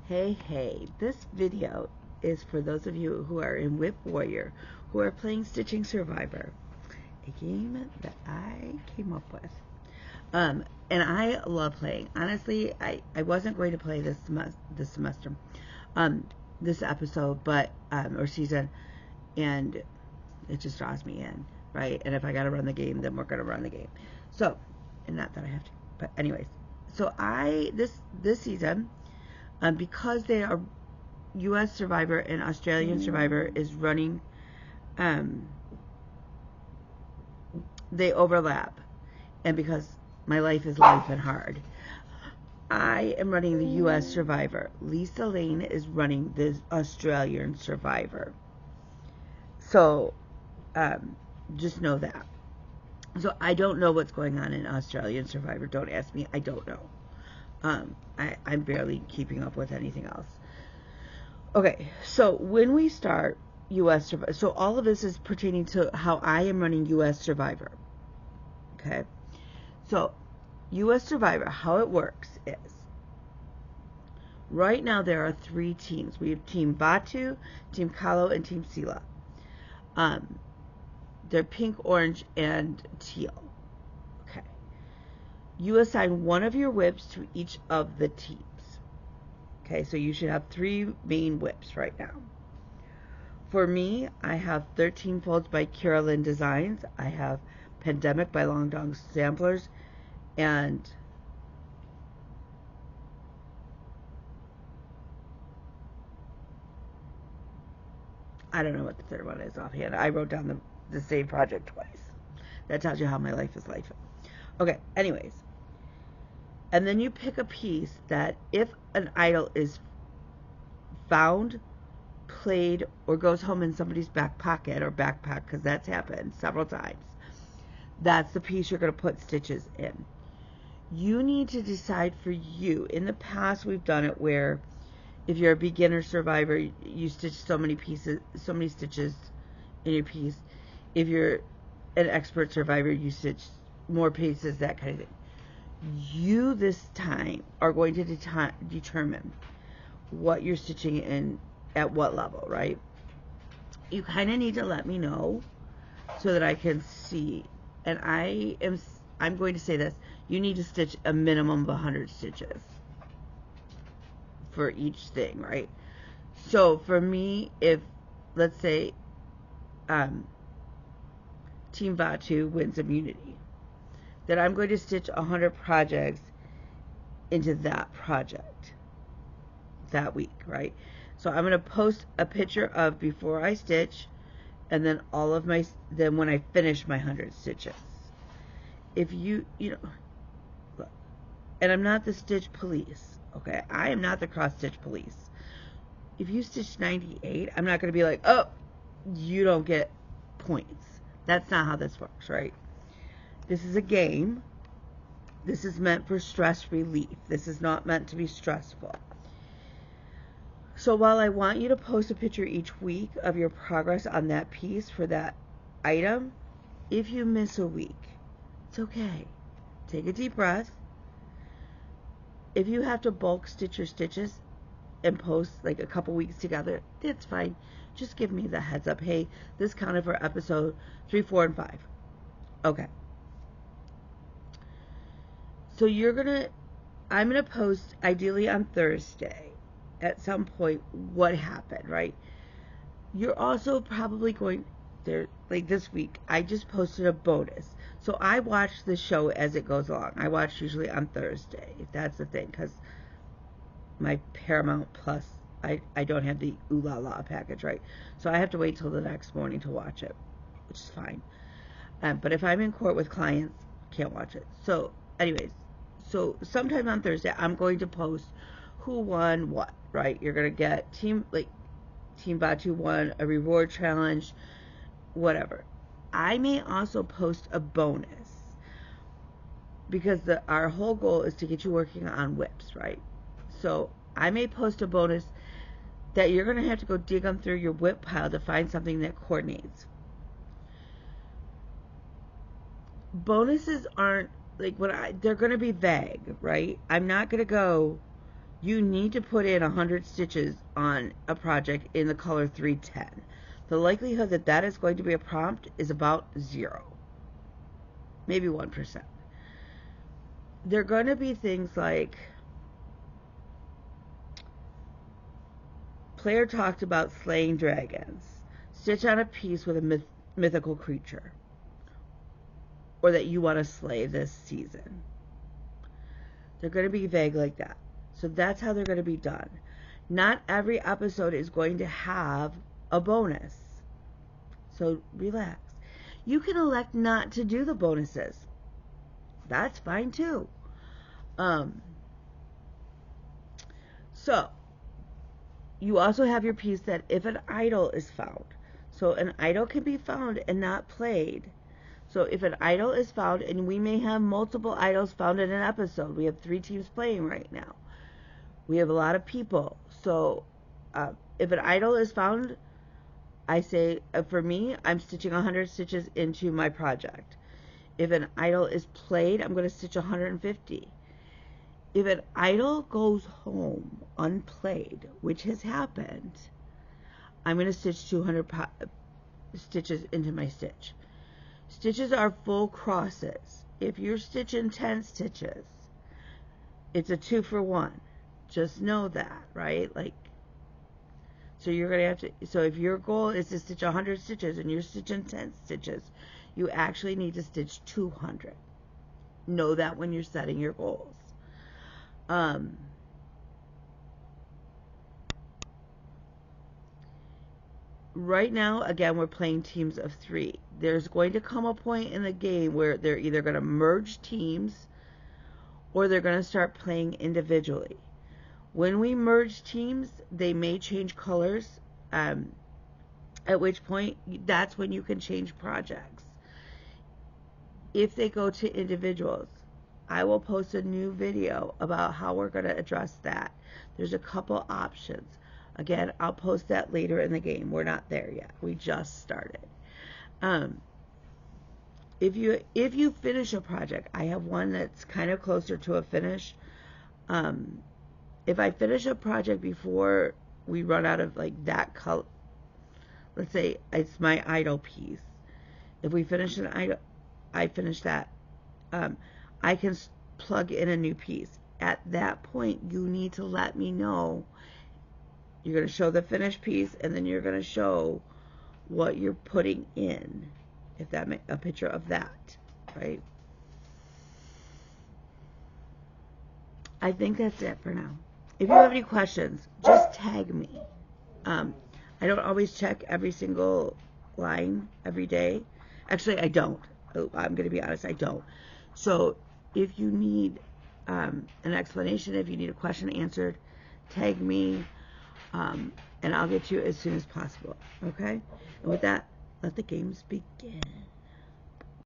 Hey, this video is for those of you who are in Whip Warrior, who are playing Stitching Survivor, a game that I came up with. And I love playing. Honestly, I wasn't going to play this semester, this episode, but, or season, and it just draws me in, right? And if I gotta run the game, then we're gonna run the game. So, and not that I have to, but anyways. So this season, because they are U.S. Survivor and Australian Survivor is running, they overlap, and because my life is life and hard, I am running the U.S. Survivor. Lisa Lane is running the Australian Survivor. So, just know that. So I don't know what's going on in Australian Survivor. Don't ask me. I don't know. I'm barely keeping up with anything else. Okay, so when we start U.S. Survivor, so all of this is pertaining to how I am running U.S. Survivor. Okay, so U.S. Survivor, how it works is, right now there are 3 teams. We have Team Batu, Team Kalo, and Team Sila. They're pink, orange, and teal. Okay. You assign one of your whips to each of the teams. Okay, so you should have 3 main whips right now. For me, I have 13 Folds by Carolyn Designs. I have Pandemic by Long Dong Samplers, and I don't know what the third one is offhand. I wrote down the same project twice. That tells you how my life is life. Okay, anyways. And then you pick a piece that, if an idol is found, played, or goes home in somebody's back pocket or backpack, because that's happened several times, that's the piece you're going to put stitches in. You need to decide for you. In the past, we've done it where if you're a beginner survivor, you stitch so many pieces, so many stitches in your piece. If you're an expert survivor, you stitch more pieces, that kind of thing. You this time are going to determine what you're stitching in at what level, right? You kind of need to let me know so that I can see. And I'm going to say this: you need to stitch a minimum of 100 stitches for each thing, right? So for me, if, let's say, Team Batu wins immunity, then I'm going to stitch 100 projects into that project that week, right? So I'm going to post a picture of before I stitch, and then then when I finish my 100 stitches. If you know, look, and I'm not the stitch police, okay? I am not the cross stitch police. If you stitch 98, I'm not going to be like, oh, you don't get points. That's not how this works, right? This is a game. This is meant for stress relief. This is not meant to be stressful. So while I want you to post a picture each week of your progress on that piece for that item, if you miss a week, it's okay. Take a deep breath. If you have to bulk stitch your stitches and post like a couple weeks together, that's fine. Just give me the heads up. Hey, this counted for episode 3, 4, and 5. Okay. So I'm going to post ideally on Thursday at some point what happened, right? You're also probably going there, like this week, I just posted a bonus. So I watch the show as it goes along. I watch usually on Thursday. That's the thing, because my Paramount Plus, I don't have the Ooh La La package, right? So I have to wait till the next morning to watch it, which is fine. But if I'm in court with clients, can't watch it. So anyways, so sometime on Thursday, I'm going to post who won what, right? You're going to get Team Batu won a reward challenge, whatever. I may also post a bonus, because our whole goal is to get you working on whips, right? So I may post a bonus that you're going to have to go dig them through your whip pile to find something that coordinates. Bonuses aren't like they're going to be vague, right? I'm not going to go you need to put in 100 stitches on a project in the color 310. The likelihood that that is going to be a prompt is about 0, maybe 1%. There are going to be things like, player talked about slaying dragons. Stitch on a piece with a mythical creature, or that you want to slay this season. They're going to be vague like that. So that's how they're going to be done. Not every episode is going to have a bonus. So relax. You can elect not to do the bonuses. That's fine too. So you also have your piece that if an idol is found. So an idol can be found and not played. So if an idol is found, and we may have multiple idols found in an episode. We have 3 teams playing right now. We have a lot of people. So if an idol is found, I say, for me, I'm stitching 100 stitches into my project. If an idol is played, I'm going to stitch 150. If an idol goes home unplayed, which has happened, I'm going to stitch 200 stitches into my stitch. Stitches are full crosses. If you're stitching 10 stitches, it's a 2 for 1. Just know that, right? Like, so you're going to have to, so if your goal is to stitch 100 stitches and you're stitching 10 stitches, you actually need to stitch 200. Know that when you're setting your goals. Right now, again, we're playing teams of 3. There's going to come a point in the game where they're either going to merge teams or they're going to start playing individually. When we merge teams, they may change colors, at which point that's when you can change projects. If they go to individuals, I will post a new video about how we're going to address that. There's a couple options. Again, I'll post that later in the game. We're not there yet. We just started. If you finish a project, I have one that's kind of closer to a finish. If I finish a project before we run out of like that color, let's say it's my idol piece. If we finish an idol, I finish that. I can plug in a new piece. At that point, you need to let me know. You're going to show the finished piece, and then you're going to show what you're putting in, if that makes a picture of that, right? I think that's it for now. If you have any questions, just tag me. I don't always check every single line every day. Actually, I don't. I'm going to be honest, I don't. So if you need an explanation, if you need a question answered, tag me. And I'll get to you as soon as possible. Okay? And with that, let the games begin.